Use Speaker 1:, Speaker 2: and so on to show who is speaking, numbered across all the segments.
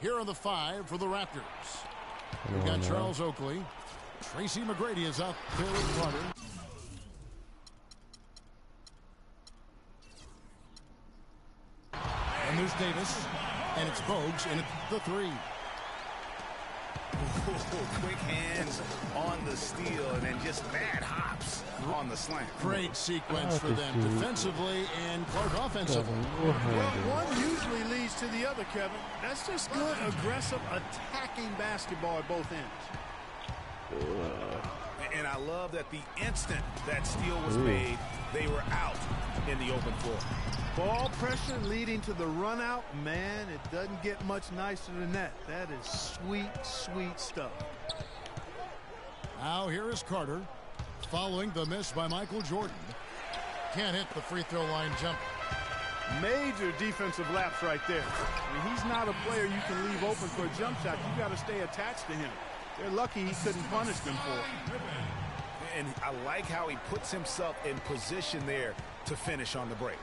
Speaker 1: Here are the 5 for the Raptors. We've got Charles Oakley. Tracy McGrady is out there with Carter. And there's Davis. And it's Bogues in at the 3.
Speaker 2: Quick hands on the steal and then just bad hops on the slant.
Speaker 1: Great sequence for them defensively and Clark offensively.
Speaker 3: Well, one usually leads to the other, Kevin. That's just good, aggressive, attacking basketball at both ends.
Speaker 2: And I love that the instant that steal was made, they were out in the open floor.
Speaker 3: Ball pressure leading to the run out, man, it doesn't get much nicer than that. That is sweet, sweet stuff.
Speaker 1: Now here is Carter following the miss by Michael Jordan. Can't hit the free throw line jump.
Speaker 3: Major defensive lapse right there. I mean, he's not a player you can leave open for a jump shot. You got to stay attached to him. They're lucky he couldn't punish them for it.
Speaker 2: And I like how he puts himself in position there to finish on the break.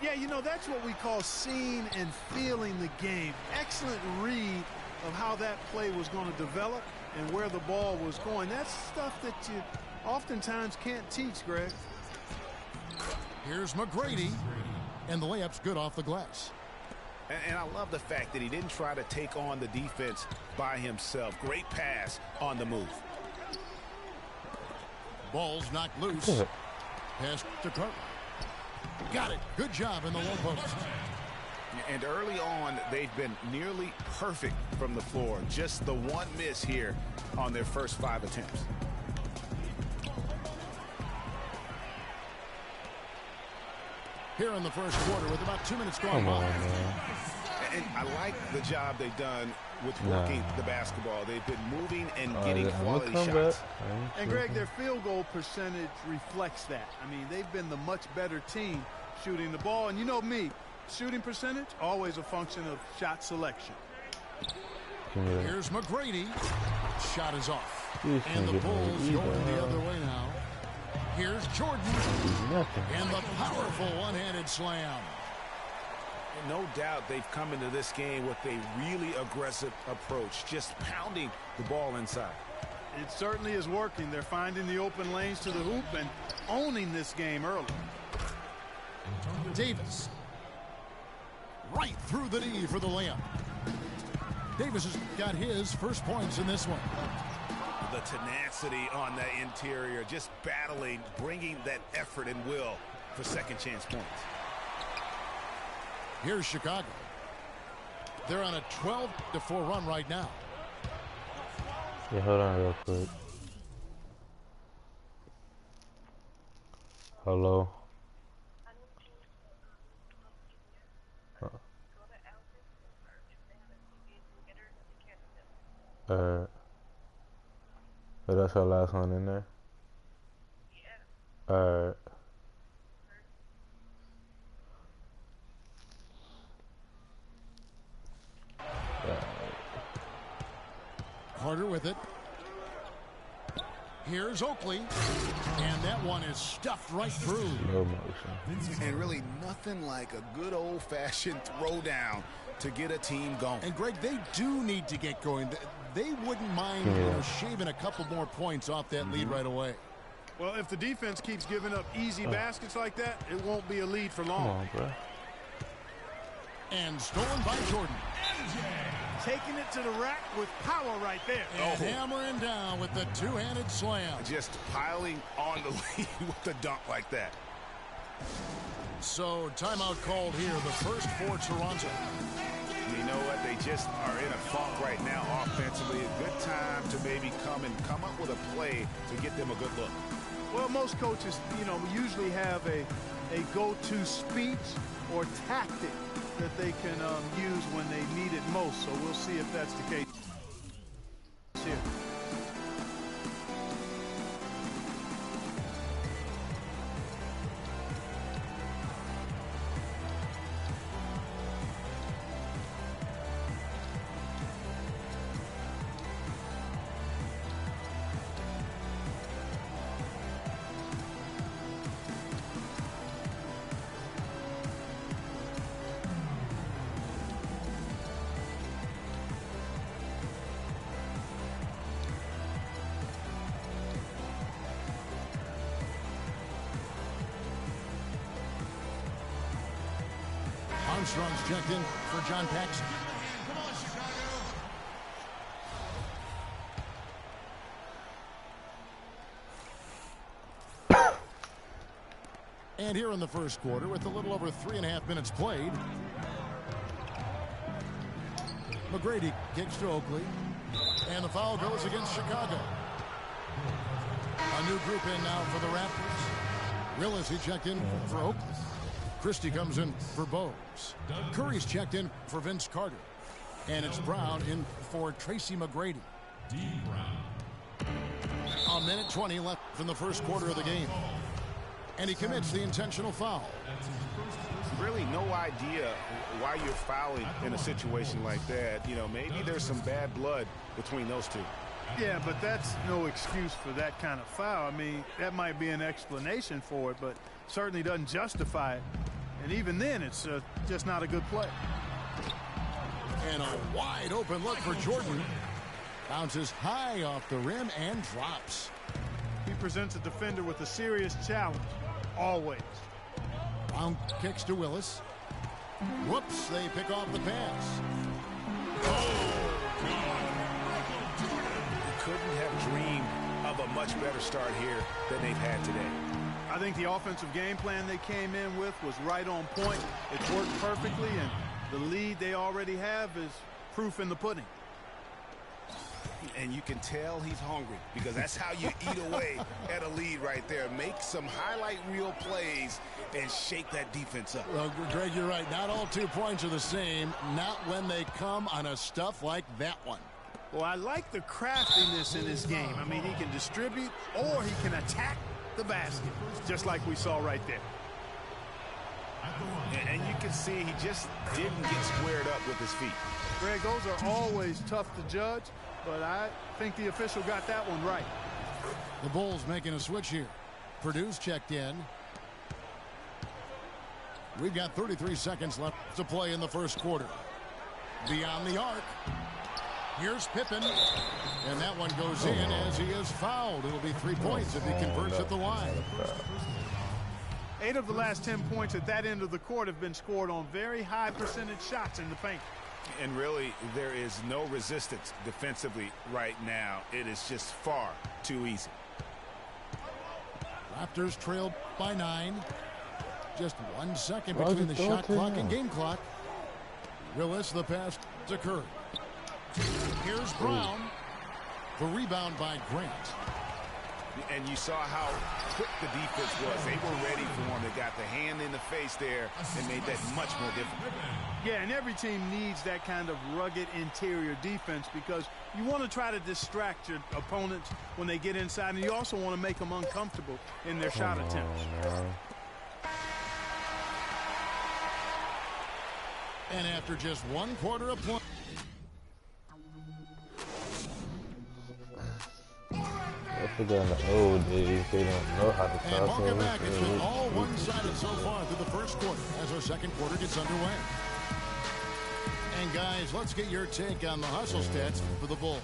Speaker 3: Yeah, you know, that's what we call seeing and feeling the game. Excellent read of how that play was going to develop and where the ball was going. That's stuff that you oftentimes can't teach, Greg.
Speaker 1: Here's McGrady, and the layup's good off the glass.
Speaker 2: And I love the fact that he didn't try to take on the defense by himself. Great pass on the move.
Speaker 1: Ball's knocked loose. Pass to Carter. Got it. Good job in the low post.
Speaker 2: And early on, they've been nearly perfect from the floor. Just the one miss here on their first 5 attempts.
Speaker 1: Here in the first quarter with about 2 minutes gone.
Speaker 4: Come on, man.
Speaker 2: And I like the job they've done with working the basketball. They've been moving and getting quality shots.
Speaker 3: And, Greg, their field goal percentage reflects that. I mean, they've been the much better team shooting the ball. And you know me, shooting percentage, always a function of shot selection.
Speaker 1: Here's McGrady. Shot is off. And the Bulls going the other way now. Here's Jordan. And the powerful one-handed slam.
Speaker 2: No doubt they've come into this game with a really aggressive approach, just pounding the ball inside.
Speaker 3: It certainly is working. They're finding the open lanes to the hoop and owning this game early.
Speaker 1: Davis. Right through the knee for the layup. Davis has got his first points in this one.
Speaker 2: The tenacity on that interior, just battling, bringing that effort and will for second chance points.
Speaker 1: Here's Chicago. They're on a 12-4 run right now.
Speaker 4: Yeah, hold on real quick. Hello. So that's our last one in there? Alright.
Speaker 1: Carter with it. Here's Oakley. And that one is stuffed right through.
Speaker 4: No motion.
Speaker 2: And really nothing like a good old-fashioned throwdown to get a team going.
Speaker 1: And, Greg, they do need to get going. They wouldn't mind shaving a couple more points off that lead right away.
Speaker 3: Well, if the defense keeps giving up easy baskets like that, it won't be a lead for long.
Speaker 4: Come on, bro.
Speaker 1: And stolen by Jordan.
Speaker 3: Taking it to the rack with power right there.
Speaker 1: And hammering down with the two-handed slam.
Speaker 2: Just piling on the lead with the dunk like that.
Speaker 1: So, timeout called here, the first for Toronto.
Speaker 2: You know what? They just are in a funk right now offensively. A good time to maybe come up with a play to get them a good look.
Speaker 3: Well, most coaches, usually have a go-to speech or tactic that they can use when they need it most. So we'll see if that's the case here.
Speaker 1: Armstrong's checked in for John Paxson. And here in the first quarter, with a little over 3.5 minutes played, McGrady kicks to Oakley, and the foul goes against Chicago. A new group in now for the Raptors. Willis, he checked in for Oakley. Christie comes in for Bowes. Curry's checked in for Vince Carter. And it's Brown in for Tracy McGrady. A minute 20 left in the first quarter of the game. And he commits the intentional foul.
Speaker 2: Really no idea why you're fouling in a situation like that. You know, maybe there's some bad blood between those two.
Speaker 3: Yeah, but that's no excuse for that kind of foul. I mean, that might be an explanation for it, but certainly doesn't justify it. And even then, it's just not a good play.
Speaker 1: And a wide open look for Jordan. Bounces high off the rim and drops.
Speaker 3: He presents a defender with a serious challenge, always.
Speaker 1: Brown kicks to Willis. Whoops, they pick off the pass. Oh,
Speaker 2: you couldn't have dreamed of a much better start here than they've had today.
Speaker 3: I think the offensive game plan they came in with was right on point. It's worked perfectly, and the lead they already have is proof in the pudding.
Speaker 2: And you can tell he's hungry, because that's how you eat away at a lead right there. Make some highlight reel plays and shake that defense up.
Speaker 1: Well, Greg, you're right. Not all 2 points are the same. Not when they come on a stuff like that one.
Speaker 3: Well, I like the craftiness in his game. I mean, he can distribute or he can attack the basket, just like we saw right there.
Speaker 2: And you can see he just didn't get squared up with his feet.
Speaker 3: Greg, those are always tough to judge, but I think the official got that one right.
Speaker 1: The Bulls making a switch here. Purdue's checked in. We've got 33 seconds left to play in the first quarter. Beyond the arc. Here's Pippen. And that one goes in as he is fouled. It'll be 3 points if he converts at the line.
Speaker 3: 8 of the last 10 points at that end of the court have been scored on very high percentage shots in the paint.
Speaker 2: And really, there is no resistance defensively right now. It is just far too easy.
Speaker 1: Raptors trailed by 9. Just 1 second between the shot clock and game clock. Willis, the pass to Curry. Here's Brown. The rebound by Grant.
Speaker 2: And you saw how quick the defense was. They were ready for him. They got the hand in the face there and made that much more difficult.
Speaker 3: Yeah, and every team needs that kind of rugged interior defense, because you want to try to distract your opponents when they get inside, and you also want to make them uncomfortable in their shot attempts.
Speaker 1: And after just 1 quarter of play.
Speaker 4: I forgot in the old days, they don't know how to
Speaker 1: And welcome back. It's been all one-sided so far through the first quarter as our second quarter gets underway. And guys, let's get your take on the hustle stats for the Bulls.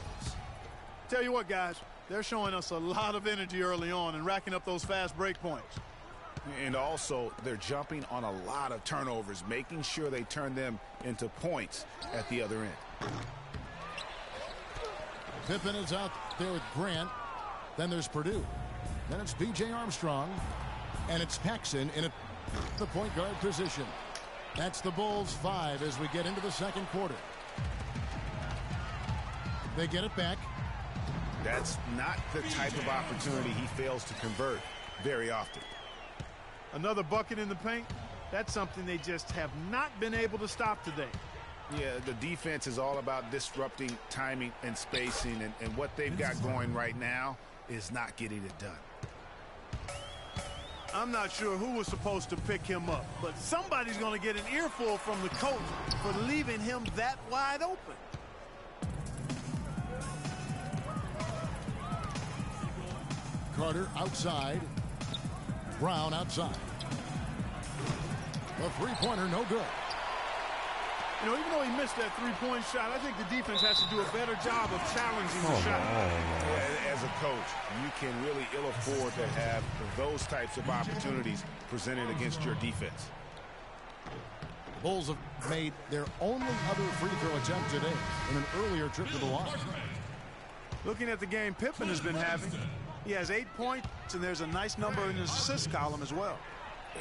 Speaker 3: Tell you what, guys, they're showing us a lot of energy early on and racking up those fast break points.
Speaker 2: And also, they're jumping on a lot of turnovers, making sure they turn them into points at the other end.
Speaker 1: Pippen is out there with Grant. Then there's Purdue. Then it's B.J. Armstrong. And it's Paxson in the point guard position. That's the Bulls 5 as we get into the second quarter. They get it back.
Speaker 2: That's not the type of opportunity he fails to convert very often.
Speaker 3: Another bucket in the paint. That's something they just have not been able to stop today.
Speaker 2: Yeah, the defense is all about disrupting timing and spacing, and what they've got going right now is not getting it done.
Speaker 3: I'm not sure who was supposed to pick him up, but somebody's going to get an earful from the coach for leaving him that wide open.
Speaker 1: Carter outside. Brown outside. The three-pointer no good.
Speaker 3: You know, even though he missed that three-point shot, I think the defense has to do a better job of challenging the shot.
Speaker 2: As a coach, you can really ill afford to have those types of opportunities presented against your defense.
Speaker 1: Bulls have made their only other free throw attempt today in an earlier trip to the line.
Speaker 3: Looking at the game Pippen has been having, he has 8 points, and there's a nice number in his assist column as well.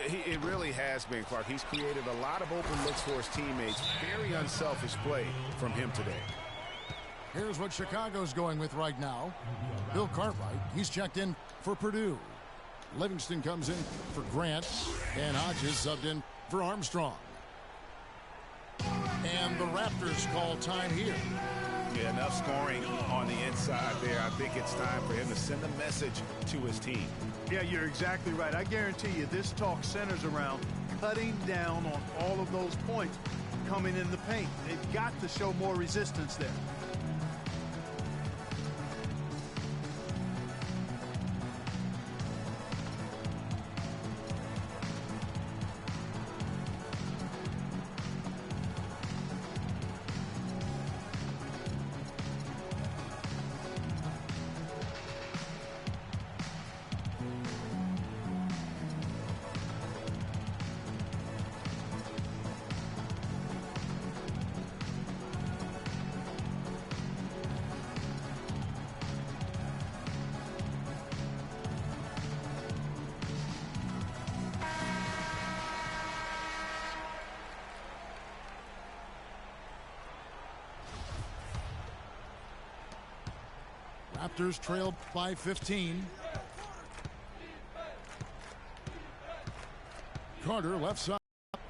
Speaker 2: It really has been, Clark. He's created a lot of open looks for his teammates. Very unselfish play from him today.
Speaker 1: Here's what Chicago's going with right now. Bill Cartwright, he's checked in for Purdue. Livingston comes in for Grant, and Hodges subbed in for Armstrong. And the Raptors call time here.
Speaker 2: Yeah, enough scoring on the inside there. I think it's time for him to send a message to his team.
Speaker 3: Yeah, you're exactly right. I guarantee you this talk centers around cutting down on all of those points coming in the paint. They've got to show more resistance there.
Speaker 1: Raptors trailed by 15. Carter left side.